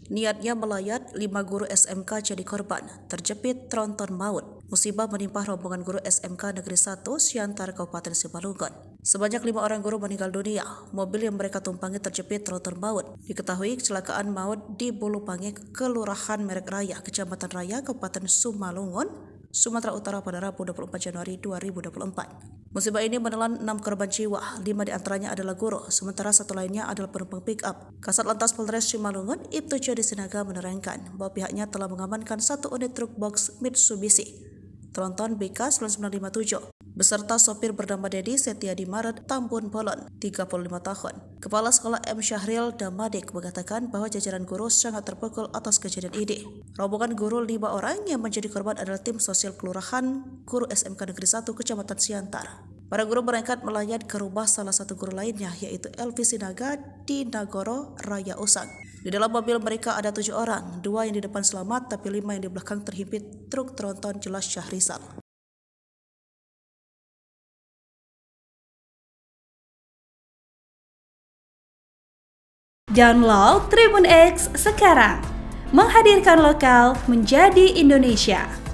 Niatnya melayat, 5 guru SMK jadi korban, terjepit tronton maut. Musibah menimpa rombongan guru SMK Negeri 1 Siantar Kabupaten Simalungun. Sebanyak 5 orang guru meninggal dunia. Mobil yang mereka tumpangi terjepit tronton maut. Diketahui kecelakaan maut di Bulupangi, Kelurahan Merek Raya, Kecamatan Raya, Kabupaten Simalungun, Sumatera Utara pada Rabu 24 Januari 2024. Musibah ini menelan 6 korban jiwa, 5 diantaranya adalah guru, sementara 1 lainnya adalah penumpang pick-up. Kasat Lantas Polres Simalungun, Ibtu Jody Sinaga menerangkan bahwa pihaknya telah mengamankan 1 unit truk box Mitsubishi tronton BK 9957 beserta sopir bernama Dedi Setiadi Maret Tambun Bolon, 35 tahun. Kepala Sekolah M. Syahril Damadik mengatakan bahwa jajaran guru sangat terpukul atas kejadian ini. Rombongan guru 5 orang yang menjadi korban adalah tim sosial kelurahan guru SMK Negeri 1 Kecamatan Siantar. Para guru berangkat melayat ke rumah salah satu guru lainnya, yaitu Elvi Sinaga di Nagoro Raya Usang. Di dalam mobil mereka ada 7 orang, 2 yang di depan selamat, tapi 5 yang di belakang terhimpit truk tronton, jelas Syahrizal. Download Tribun X sekarang, menghadirkan lokal menjadi Indonesia.